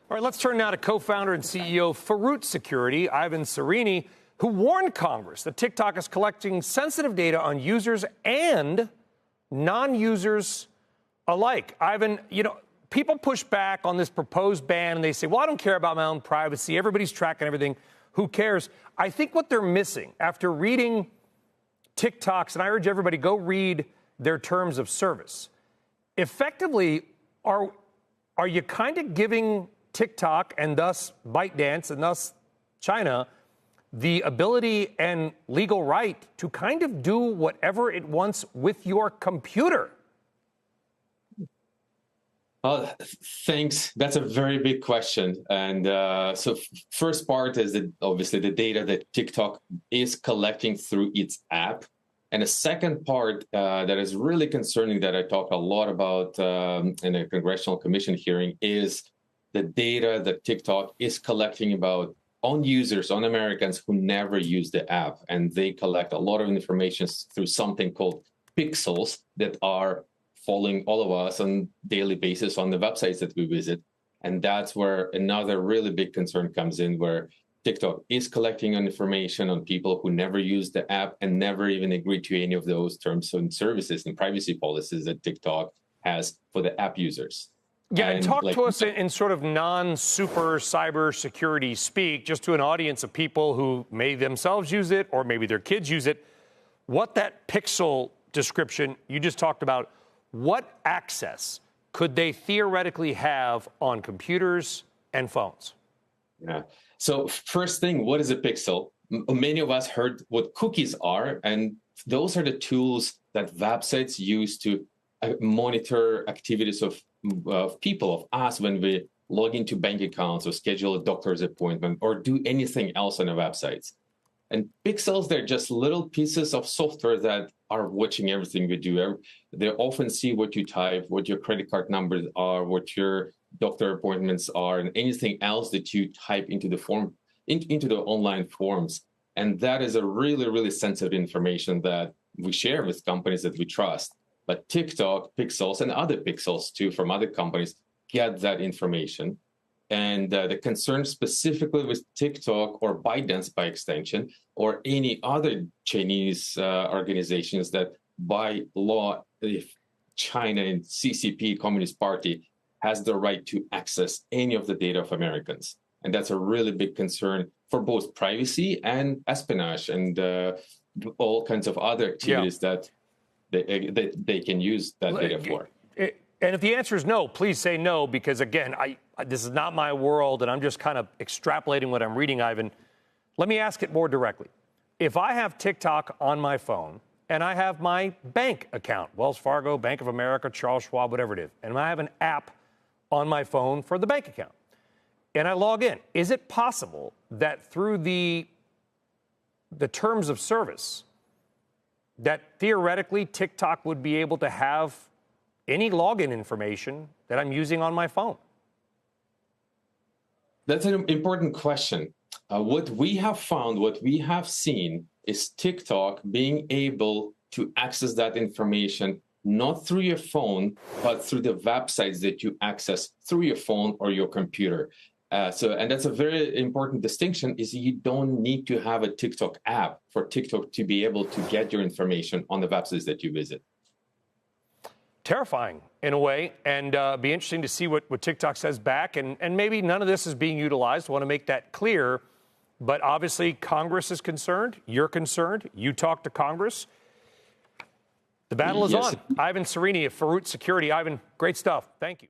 All right, let's turn now to co-founder and CEO of Faroot Security, Ivan Serini, who warned Congress that TikTok is collecting sensitive data on users and non-users alike. Ivan, people push back on this proposed ban and they say, well, I don't care about my own privacy. Everybody's tracking everything. Who cares? I think what they're missing after reading TikTok's, and I urge everybody, go read their terms of service. Effectively, are you kind of giving TikTok and thus ByteDance and thus China the ability and legal right to kind of do whatever it wants with your computer? Thanks. That's a very big question. And so first part is that obviously the data that TikTok is collecting through its app. And the second part that is really concerning that I talk a lot about in a congressional commission hearing is the data that TikTok is collecting about on users, on Americans who never use the app. And they collect a lot of information through something called pixels that are following all of us on a daily basis on the websites that we visit. And that's where another really big concern comes in, where TikTok is collecting information on people who never use the app and never even agreed to any of those terms and services and privacy policies that TikTok has for the app users. Yeah, and talk to us in sort of non-super cyber security speak, just to an audience of people who may themselves use it or maybe their kids use it. What that pixel description you just talked about, what access could they theoretically have on computers and phones? Yeah. So first thing, what is a pixel? Many of us heard what cookies are, and those are the tools that websites use to monitor activities of people, of us, when we log into bank accounts or schedule a doctor's appointment or do anything else on the websites. And pixels, they're just little pieces of software that are watching everything we do. They often see what you type, what your credit card numbers are, what your doctor appointments are, and anything else that you type into the form, into the online forms. And that is a really, really sensitive information that we share with companies that we trust. But TikTok, Pixels, and other pixels too from other companies get that information. And the concern specifically with TikTok or ByteDance by extension, or any other Chinese organizations that by law, if China and CCP, Communist Party, has the right to access any of the data of Americans. And that's a really big concern for both privacy and espionage and all kinds of other activities that they can use that data for. And if the answer is no, please say no, because again, this is not my world, and I'm just kind of extrapolating what I'm reading, Ivan. Let me ask it more directly. If I have TikTok on my phone and I have my bank account, Wells Fargo, Bank of America, Charles Schwab, whatever it is, and I have an app on my phone for the bank account, and I log in, is it possible that through the terms of service that theoretically TikTok would be able to have any login information that I'm using on my phone? That's an important question. What we have found, what we have seen, is TikTok being able to access that information not through your phone, but through the websites that you access through your phone or your computer. And that's a very important distinction, is you don't need to have a TikTok app for TikTok to be able to get your information on the websites that you visit. Terrifying in a way, and be interesting to see what TikTok says back. And maybe none of this is being utilized. I want to make that clear. But obviously, Congress is concerned. You're concerned. You talk to Congress. The battle is on. Ivan Serini of Faroot Security. Ivan, great stuff. Thank you.